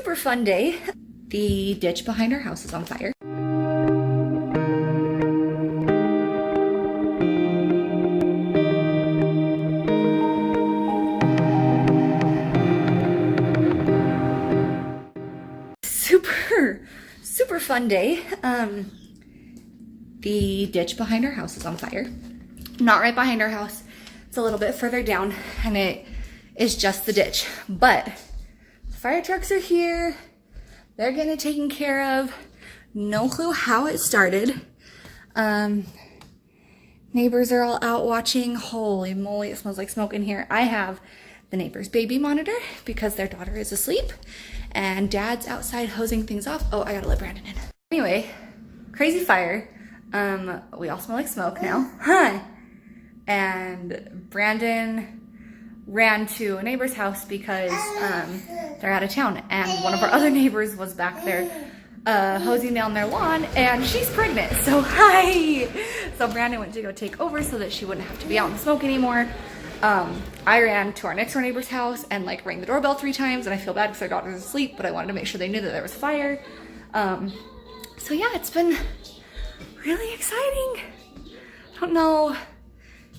super fun day. The ditch behind our house is on fire. Super fun day. The ditch behind our house is on fire. Not right behind our house. It's a little bit further down and it is just the ditch. But the fire trucks are here. They're getting it taken care of. No clue how it started. Neighbors are all out watching. Holy moly, it smells like smoke in here. I have the neighbor's baby monitor because their daughter is asleep. And Dad's outside hosing things off. Oh, I gotta let Brandon in. Anyway, crazy fire. We all smell like smoke now. Huh. And Brandon ran to a neighbor's house because they're out of town. And one of our other neighbors was back there hosing down their lawn and she's pregnant. So hi. So Brandon went to go take over so that she wouldn't have to be out in the smoke anymore. I ran to our next door neighbor's house and like rang the doorbell 3 times, and I feel bad because our daughter's asleep, but I wanted to make sure they knew that there was fire. So yeah, it's been really exciting. I don't know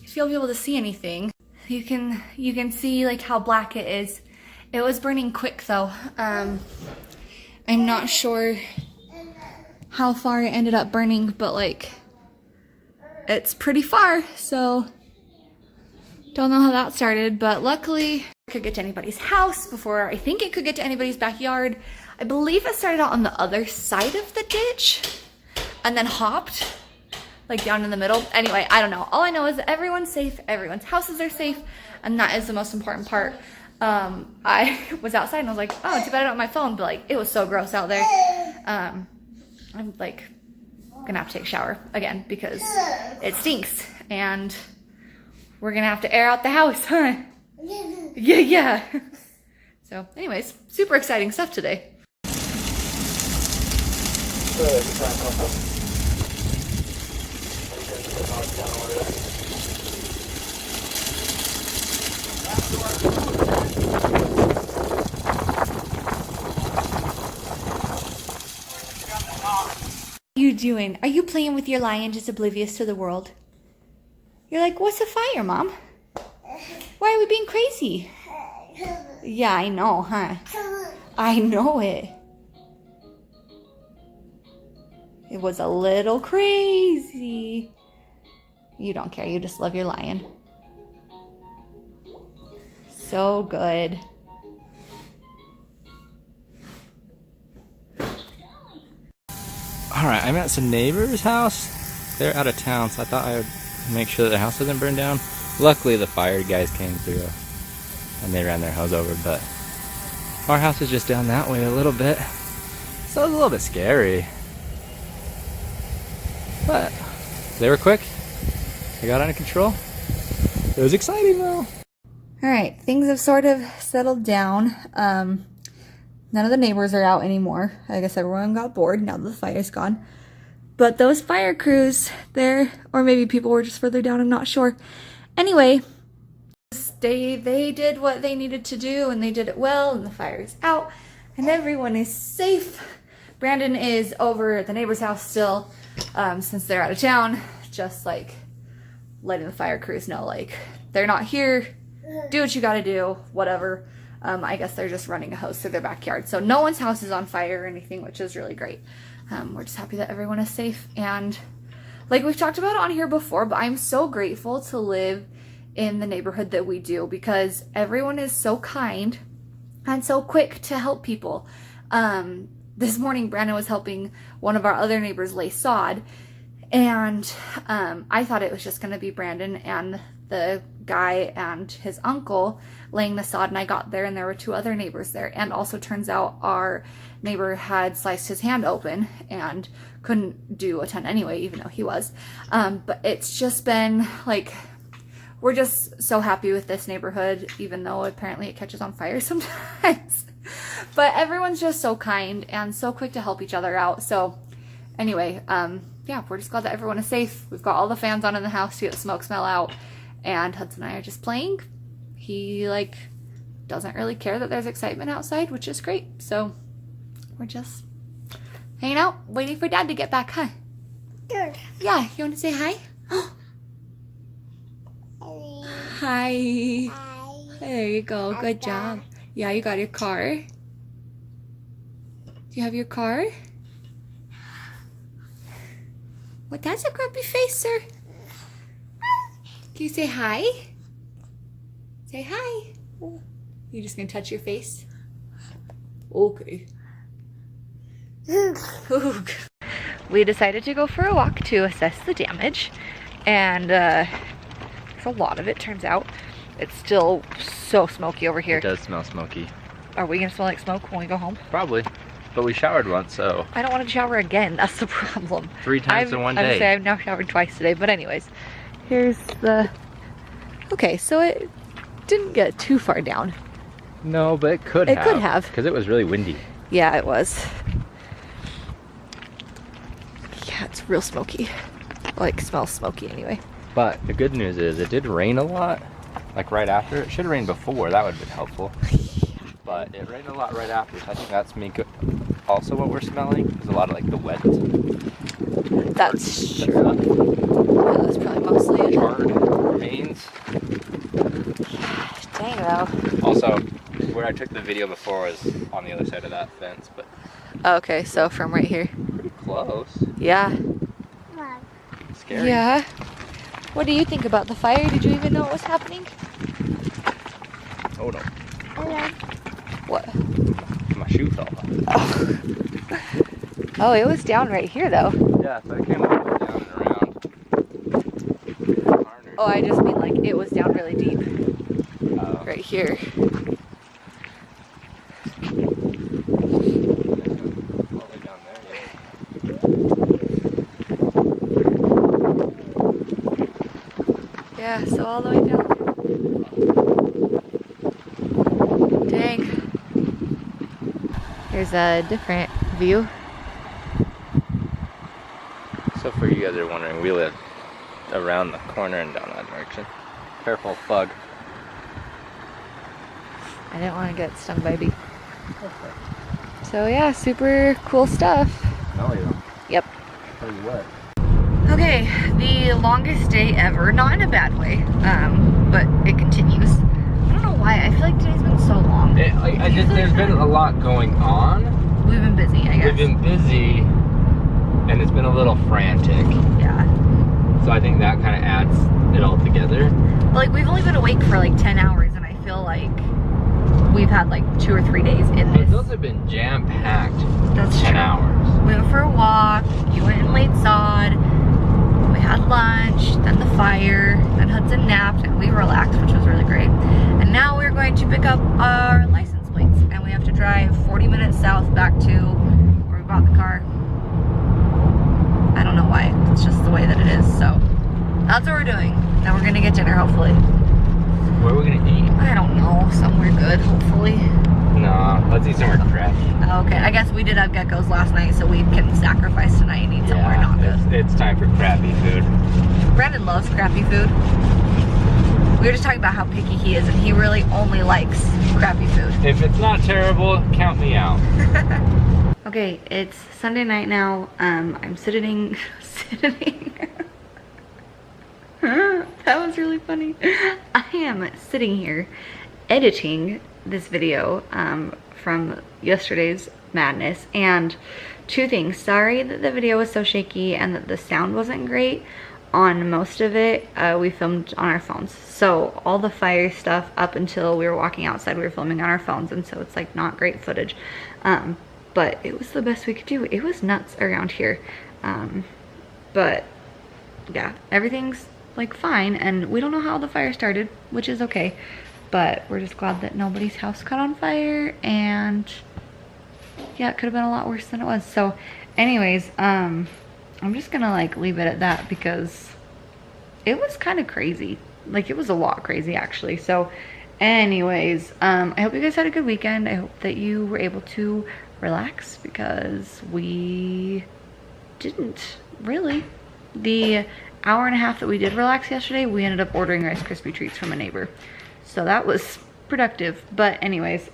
if you'll be able to see anything. You can see like how black it is. It was burning quick though. I'm not sure how far it ended up burning, but like it's pretty far, so don't know how that started, but luckily it could get to anybody's house before I think it could get to anybody's backyard. I believe it started out on the other side of the ditch and then hopped like down in the middle. Anyway, I don't know. All I know is that everyone's safe, everyone's houses are safe, and that is the most important part. I was outside and I was like, oh, too bad I don't have my phone, but like it was so gross out there. I'm like gonna have to take a shower again because it stinks and we're gonna have to air out the house, huh? Yeah. So anyways, super exciting stuff today. What are you doing? Are you playing with your lion just oblivious to the world? You're like, what's a fire, Mom? Why are we being crazy? Yeah, I know, huh? I know it. It was a little crazy. You don't care, you just love your lion. So good. Alright, I'm at some neighbor's house. They're out of town, so I thought I would make sure that the house doesn't burn down. Luckily the fire guys came through and they ran their hose over, but our house is just down that way a little bit, so it was a little bit scary, but they were quick. They got under control. It was exciting though. Alright, things have sort of settled down. None of the neighbors are out anymore. I guess everyone got bored now that the fire's gone. But those fire crews there, or maybe people were just further down, I'm not sure. Anyway, they did what they needed to do and they did it well and the fire is out and everyone is safe. Brandon is over at the neighbor's house still, since they're out of town, just like letting the fire crews know like they're not here, do what you gotta do, whatever. I guess they're just running a hose through their backyard. So no one's house is on fire or anything, which is really great. We're just happy that everyone is safe, and like we've talked about it on here before, but I'm so grateful to live in the neighborhood that we do because everyone is so kind and so quick to help people. This morning Brandon was helping one of our other neighbors lay sod, and I thought it was just going to be Brandon and the guy and his uncle laying the sod, and I got there and there were 2 other neighbors there, and also turns out our neighbor had sliced his hand open and couldn't do a ton anyway, even though he was. But it's just been like, we're just so happy with this neighborhood, even though apparently it catches on fire sometimes. But everyone's just so kind and so quick to help each other out. So anyway, yeah, we're just glad that everyone is safe. We've got all the fans on in the house to get the smoke smell out, and Hudson and I are just playing. He like doesn't really care that there's excitement outside, which is great. So We're just hanging out, waiting for Dad to get back, huh? Sure. Yeah, you want to say hi? Hi. Hi. There you go. Good job. Yeah, you got your car. Do you have your car? What, that's a grumpy face, sir. Can you say hi? Say hi. You just gonna touch your face? Okay. We decided to go for a walk to assess the damage, and there's a lot of it, turns out. It's still so smoky over here. It does smell smoky. Are we gonna smell like smoke when we go home? Probably. But we showered once, so. I don't want to shower again. That's the problem. 3 times in one day. I would say I've now showered twice today. But anyways, here's the. Okay, so it didn't get too far down. No, but it could have. It could have. Because it was really windy. Yeah, it was. Yeah, it's real smoky. Like, smells smoky anyway. But the good news is it did rain a lot. Like right after. It should have rained before. That would have been helpful. But it rained a lot right after. So I think that's also what we're smelling. There's a lot of like the wet. That's true. Yeah, that's probably mostly it. Charred remains. Dang though. Also, where I took the video before was on the other side of that fence, but Okay, so from right here. pretty close. Yeah. Mom. Scary. Yeah. What do you think about the fire? Did you even know what was happening? Oh no. Hello. What? My shoe fell off. Oh, it was down right here though. Yeah, so it came all the way down and around. Oh, I just mean like it was down really deep. Right here. All the way down there, Yeah, so all the way down. Dang. Here's a different view. So for you guys that are wondering, we live around the corner and down that direction. Careful, bug. I didn't want to get stung by a bee. So yeah, super cool stuff. No, you don't. Yep. Tell you what. Okay, the longest day ever. Not in a bad way, but it continues. I don't know why. I feel like today's been so long. There's been a lot going on. We've been busy, I guess. We've been busy, and it's been a little frantic. Yeah. So I think that kind of adds it all together. But like we've only been awake for like 10 hours, and I feel like we've had like 2 or 3 days in But this. those have been jam-packed. That's 10 true. hours. We went for a walk. You went and laid sod. We had lunch, then the fire, then Hudson napped, and we relaxed, which was really great. And now we're going to pick up our license plates, and we have to drive 40 minutes south back to where we bought the car. I don't know why. It's just the way that it is. So that's what we're doing. Now we're gonna get dinner, hopefully. Where are we gonna eat? I don't know. Somewhere good, hopefully. No, let's eat somewhere crappy. Okay, I guess we did have geckos last night, so we can sacrifice tonight and eat somewhere not good. It's time for crappy food. Brandon loves crappy food. We were just talking about how picky he is, and he really only likes crappy food. If it's not terrible, count me out. Okay, it's Sunday night now. I'm sitting. That was really funny. I am sitting here editing this video from yesterday's madness, and 2 things. Sorry that the video was so shaky and that the sound wasn't great on most of it. We filmed on our phones, so all the fire stuff up until we were walking outside we were filming on our phones, and so it's like not great footage, but it was the best we could do. It was nuts around here, but yeah, everything's like fine, and we don't know how the fire started, which is okay, but we're just glad that nobody's house caught on fire. And yeah, it could have been a lot worse than it was. So anyways, I'm just gonna like leave it at that because it was kind of crazy. Like, it was a lot crazy actually. So anyways, I hope you guys had a good weekend. I hope that you were able to relax, because we didn't really. The hour and a half that we did relax yesterday, we ended up ordering Rice Krispie treats from a neighbor, so that was productive. But anyways,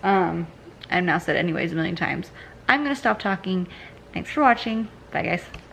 I've now said anyways a million times. I'm gonna stop talking. Thanks for watching. Bye guys.